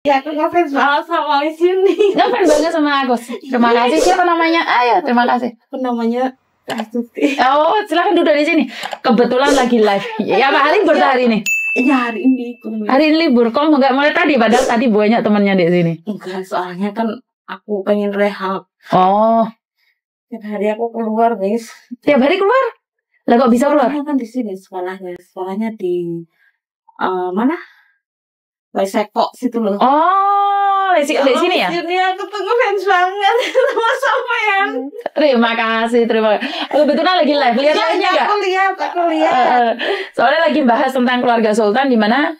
Ya aku ngefans banget sama di sini. Ngefans banget sama Agus. Terima kasih. Siapa namanya? Ayo, terima kasih. Apa namanya? Astuti. Oh, silakan duduk di sini. Kebetulan lagi live. Ya, Pak hari libur hari ini. Iya, hari ini libur. Hari ini libur. Kok nggak mulai tadi? Padahal tadi banyak temannya di sini. Enggak, soalnya kan aku pengen rehab. Oh. Tiap hari aku keluar, guys. Tiap hari keluar? Lah kok bisa keluar? Kan di sini sekolahnya. Sekolahnya di mana? Waiseko situ loh. Oh, di sini ya? Di sini aku tuh ngefans banget sama sampean. Terima kasih. Kebetulan lagi live. Lihat live-nya nggak? Aku lihat. Soalnya lagi bahas tentang keluarga Sultan, di mana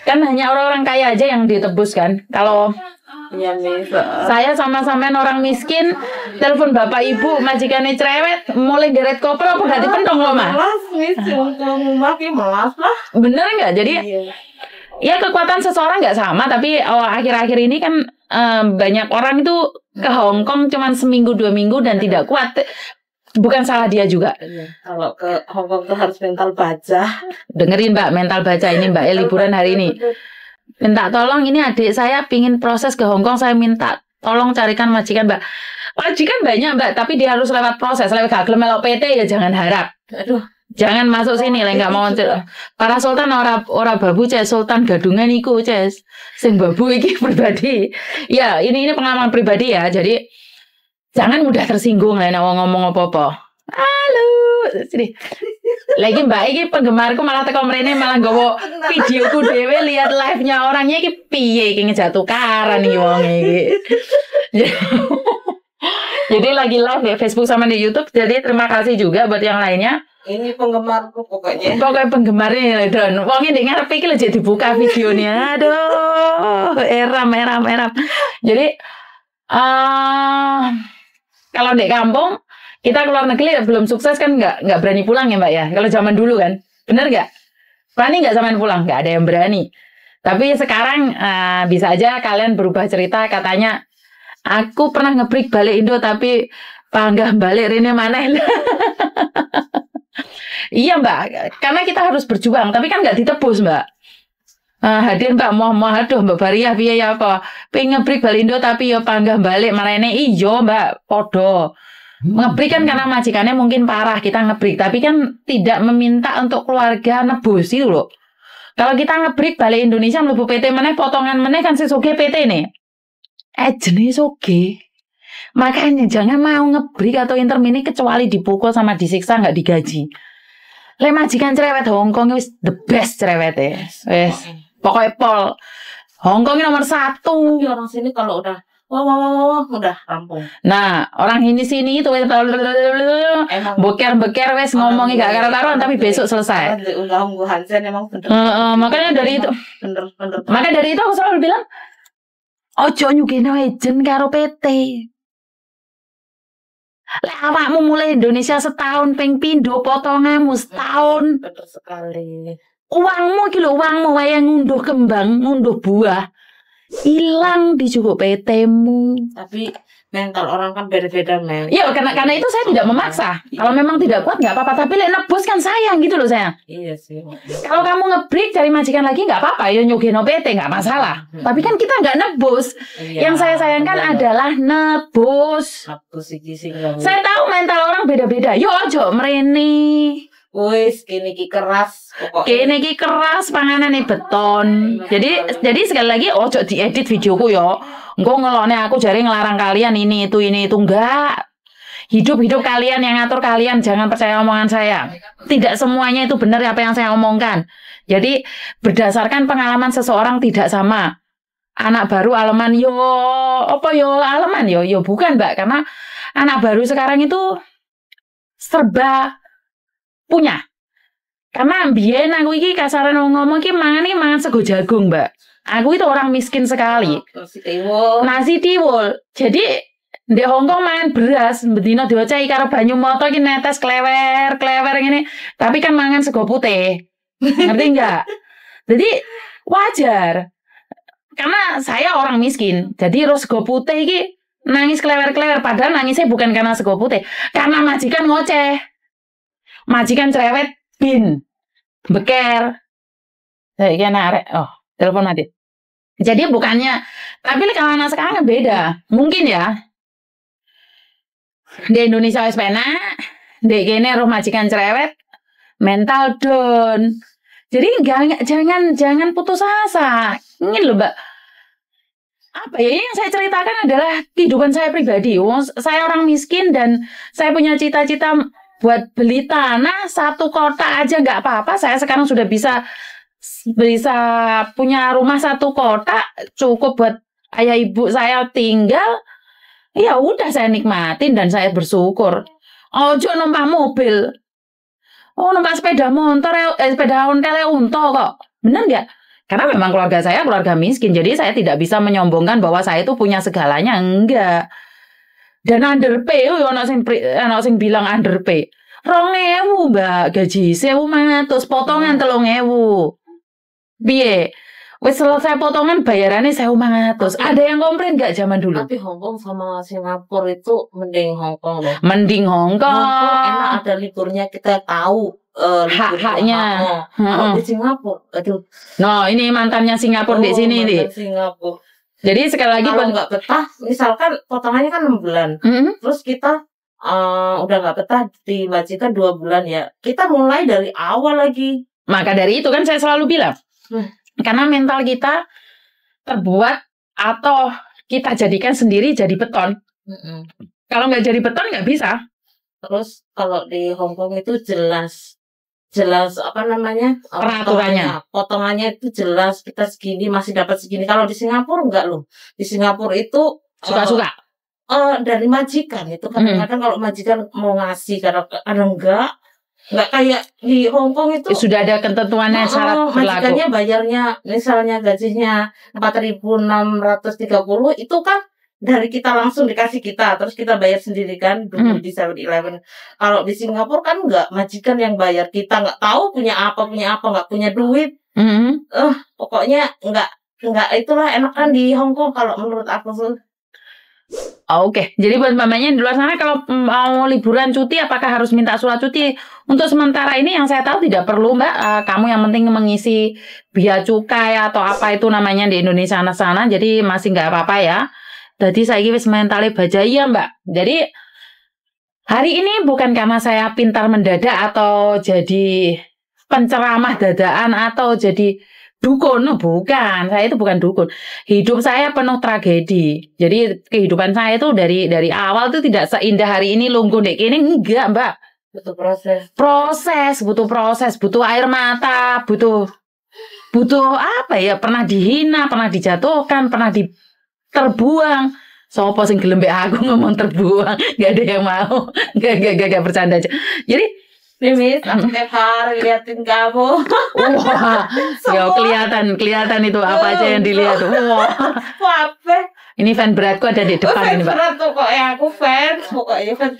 kan hanya orang-orang kaya aja yang ditebus kan. Kalau saya sama-sama orang miskin, telepon bapak ibu, majikannya cerewet, mulai geret koper apa ganti pentong loh mah. Melas lah. Bener nggak? Jadi ya kekuatan seseorang nggak sama, tapi akhir-akhir ini kan banyak orang itu ke Hong Kong cuman seminggu 2 minggu dan tidak kuat. Bukan salah dia juga. Kalau ke Hong Kong tuh harus mental baja. Dengerin Mbak, mental baja ini Mbak, liburan hari ini. Minta tolong, ini adik saya pingin proses ke Hong Kong, saya minta tolong carikan majikan Mbak. Majikan banyak Mbak, tapi dia harus lewat proses. Lewat gak melok PT ya jangan harap. Aduh. Jangan masuk sini lah, nggak mau. Para sultan ora babu ces, sultan gadungan iku ces. Sing babu iki pribadi. Ya, ini pengalaman pribadi ya. Jadi jangan mudah tersinggung lah ngomong apa-apa. Halo, sini. Lagi Mbak iki penggemarku malah teko mrene malah nggawa videoku dhewe lihat live-nya orangnya iki piye iki ngejatuh karan iki wong iki. Jadi lagi live di Facebook sama di YouTube. Jadi terima kasih juga buat yang lainnya. Ini penggemarku pokoknya. Pokoknya penggemarnya Don. Wong ini ngarep iki lho dibuka videonya. Aduh, eram. Jadi kalau di kampung kita keluar negeri belum sukses kan nggak berani pulang ya Mbak ya. Kalau zaman dulu kan, bener nggak? Berani nggak zaman pulang? Nggak ada yang berani. Tapi sekarang bisa aja kalian berubah cerita, katanya aku pernah ngebreak balik Indo tapi panggah balik rene maneh. Iya Mbak, karena kita harus berjuang, tapi kan nggak ditebus Mbak. Hadir Mbak, mau aduh Mbak Bariah piye ya apa? Pengen ngebreak balik Indo tapi ya panggah balik maneh. Iya Mbak, podo. Ngebreak kan karena majikannya mungkin parah, kita ngebreak, tapi kan tidak meminta untuk keluarga nebus itu loh. Kalau kita ngebreak balik Indonesia mlebu PT meneh potongan meneh kan sesoge PT nih. Jenis oke. Makanya jangan mau ngebreak atau intermini kecuali dipukul sama disiksa, nggak digaji. Le majikan cerewet Hong Kong wis the best cerewet ya. Wes pokoknya pol. Hong Kong nomor 1. Tapi orang sini kalau udah wah, udah rampung. Nah, orang ini sini itu beker wes ngomongnya gak karu-karuan tapi besok selesai. Makanya dari itu, makanya dari itu aku selalu bilang, ojo nyugino ejen karo PT. Lek awakmu mulai Indonesia setahun ping pindho potonganmu setahun. Betul sekali. Uangmu iki lho, uangmu wae ngunduh kembang, ngunduh buah. Hilang di cukup PT-mu. Tapi mental orang kan beda-beda, Mel. Iya, karena itu saya tidak memaksa. Kalau memang tidak kuat nggak apa-apa, tapi lek nebus kan sayang gitu loh sayang. Iya sih. Kalau kamu ngebreak cari majikan lagi nggak apa-apa, ya nyugeno PT nggak masalah. Tapi kan kita nggak nebus. Iya, yang saya sayangkan adalah nebus. Nebus iki sing. Saya tahu mental orang beda-beda. Yo ojo mrene. Wis kene iki keras pokoknya. Kene iki keras panganane beton. Jadi sekali lagi ojo diedit videoku yo. Engko ngelone aku jare ngelarang kalian ini itu enggak. Hidup kalian yang ngatur kalian, jangan percaya omongan saya. Tidak semuanya itu benar apa yang saya omongkan. Jadi berdasarkan pengalaman seseorang tidak sama. Anak baru aleman yo apa yo aleman yo bukan Mbak, karena anak baru sekarang itu serba punya. Karena biyen aku iki kasaran ngomong iki mangan sego jagung, Mbak. Aku itu orang miskin sekali. Nasi tiwul. Jadi di Hongkong mangan beras, bedino diocehi karo banyu moto iki netes klewer ngene. Tapi kan mangan sego putih. Ngerti enggak? Jadi wajar. Karena saya orang miskin. Jadi ro sego putih iki nangis klewer padahal nangisnya bukan karena sego putih, karena majikan ngoceh. Majikan cerewet bin beker. Saya arek. Oh, telepon mati. Jadi bukannya, tapi kalau anak sekarang kan beda. Mungkin ya, di Indonesia wis penak, di kene roh majikan cerewet, mental down. Jadi jangan putus asa. Ini loh Mbak. Apa ya, yang saya ceritakan adalah kehidupan saya pribadi. Saya orang miskin dan saya punya cita-cita buat beli tanah 1 kota aja nggak apa-apa. Saya sekarang sudah bisa punya rumah 1 kota, cukup buat ayah ibu saya tinggal. Ya udah saya nikmatin dan saya bersyukur. Ojo numpak mobil. Oh, numpak sepeda motor, sepeda ontel unto kok. Bener nggak? Karena memang keluarga saya keluarga miskin, jadi saya tidak bisa menyombongkan bahwa saya itu punya segalanya, enggak. Dan underpay, ono sing bilang underpay. 2.000 Mbak, gaji 1.500, potongan 3.000. Piye? Wis selesai potongan bayarannya 1.500. Ada yang komplain nggak zaman dulu? Tapi Hongkong sama Singapura itu mending Hongkong loh. Mending Hongkong. Hongkong enak, ada liburnya, kita tahu hak-haknya. Kalau di Singapura, aduh. No, ini mantannya Singapura di sini nih. Singapura. Jadi sekali lagi kalau nggak betah, misalkan potongannya kan 6 bulan, terus kita udah nggak betah dimajikan 2 bulan ya, kita mulai dari awal lagi. Maka dari itu kan saya selalu bilang, karena mental kita terbuat atau kita jadikan sendiri jadi beton. Kalau nggak jadi beton nggak bisa. Terus kalau di Hongkong itu jelas apa namanya peraturannya, potongannya itu jelas, kita segini masih dapat segini. Kalau di Singapura enggak loh. Di Singapura itu suka-suka dari majikan itu kadang-kadang kalau majikan mau ngasih, kadang enggak kayak di Hongkong itu sudah ada ketentuannya syarat berlaku. Majikannya bayarnya misalnya gajinya 4.630 itu kan dari kita langsung dikasih kita, terus kita bayar sendiri kan dulu di 7-Eleven. Kalau di Singapura kan enggak, majikan yang bayar, kita nggak tahu punya apa, nggak punya duit. Pokoknya enggak itulah enakan di Hongkong kalau menurut aku tuh. Oke. Jadi buat mamanya di luar sana kalau mau liburan cuti, apakah harus minta surat cuti? Untuk sementara ini yang saya tahu tidak perlu Mbak. Kamu yang penting mengisi bea cukai atau apa itu namanya di Indonesia sana, jadi masih nggak apa-apa ya. Jadi saya wis mentale baja ya Mbak. Jadi hari ini bukan karena saya pintar mendadak atau jadi penceramah dadaan atau jadi dukun, bukan. Saya itu bukan dukun. Hidup saya penuh tragedi. Jadi kehidupan saya itu dari awal itu tidak seindah hari ini lungguh dek ini, enggak Mbak. Butuh proses. Butuh proses, butuh air mata, butuh apa ya? Pernah dihina, pernah dijatuhkan, pernah terbuang. Sopo sing gelem aku ngomong terbuang, gak ada yang mau. Gak bercanda aja. Jadi Mimis, aku tiap hari liatin kamu. Wah, ya kelihatan itu apa aja yang dilihat. Wah. Apa? Ini fan beratku ada di depan ini, Mbak. Berat tuh kok ya, aku fans, pokoknya fans.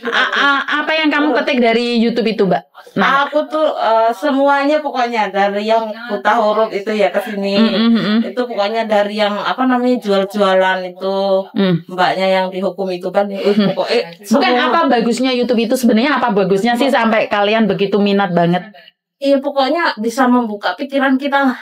Apa yang kamu ketik dari YouTube itu, Mbak? Nah, aku tuh semuanya pokoknya dari yang buta huruf itu ya ke sini. Itu pokoknya dari yang apa namanya jual-jualan itu, mbaknya yang dihukum itu kan. Pokoknya bukan apa bagusnya YouTube itu sebenarnya, apa bagusnya sih sampai kalian begitu minat banget? Iya, pokoknya bisa membuka pikiran kita.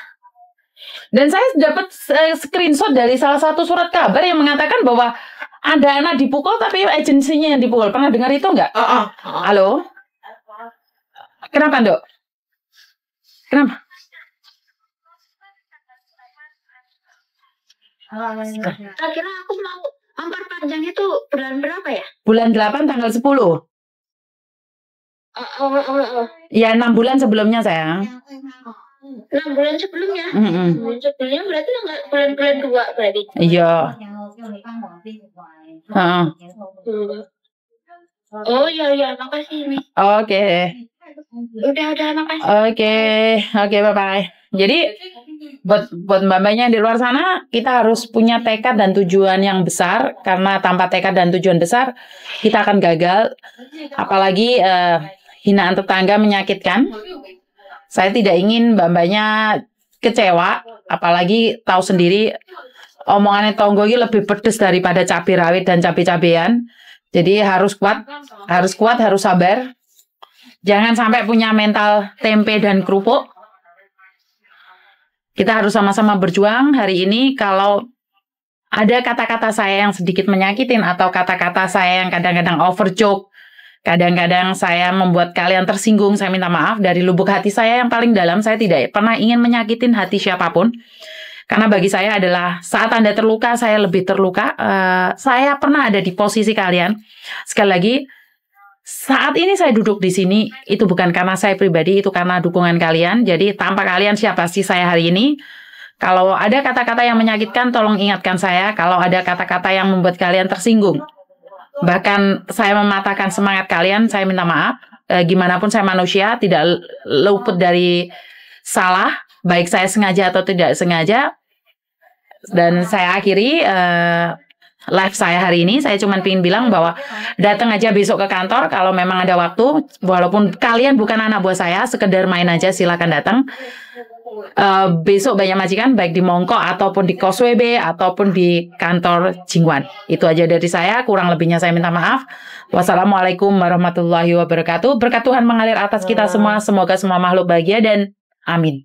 Dan saya dapat screenshot dari salah satu surat kabar yang mengatakan bahwa ada anak dipukul tapi agensinya yang dipukul. Pernah dengar itu enggak? Halo? Kenapa, Dok? Kenapa? Akhirnya aku mau ampar panjang itu bulan berapa ya? Bulan 8 tanggal 10. Ya 6 bulan sebelumnya sayang. 6 bulan sebelumnya. Sebelumnya berarti bulan 2 berarti. Iya. Oh iya makasih nih. Oke. Udah makasih. Oke bye bye. Jadi buat mbak-mbaknya di luar sana, kita harus punya tekad dan tujuan yang besar, karena tanpa tekad dan tujuan besar kita akan gagal. Apalagi hinaan tetangga menyakitkan. Saya tidak ingin mbak-mbaknya kecewa, apalagi tahu sendiri omongannya tonggo ini lebih pedes daripada cabai rawit dan cabai-cabean. Jadi harus kuat, harus sabar. Jangan sampai punya mental tempe dan kerupuk. Kita harus sama-sama berjuang hari ini. Kalau ada kata-kata saya yang sedikit menyakitin atau kata-kata saya yang kadang-kadang over joke, kadang-kadang saya membuat kalian tersinggung, saya minta maaf dari lubuk hati saya yang paling dalam. Saya tidak pernah ingin menyakitin hati siapapun. Karena bagi saya adalah saat Anda terluka, saya lebih terluka. Saya pernah ada di posisi kalian. Sekali lagi, saat ini saya duduk di sini, itu bukan karena saya pribadi, itu karena dukungan kalian. Jadi tanpa kalian siapa sih saya hari ini? Kalau ada kata-kata yang menyakitkan, tolong ingatkan saya. Kalau ada kata-kata yang membuat kalian tersinggung, bahkan saya mematahkan semangat kalian, saya minta maaf. Gimana pun saya manusia, tidak luput dari salah, baik saya sengaja atau tidak sengaja. Dan saya akhiri live saya hari ini. Saya cuma ingin bilang bahwa datang aja besok ke kantor kalau memang ada waktu. Walaupun kalian bukan anak buah saya, sekedar main aja, silakan datang. Besok banyak majikan, baik di Mongko ataupun di Koswebe ataupun di kantor Jingwan. Itu aja dari saya, kurang lebihnya saya minta maaf. Wassalamualaikum warahmatullahi wabarakatuh. Berkat Tuhan mengalir atas kita semua, semoga semua makhluk bahagia dan amin.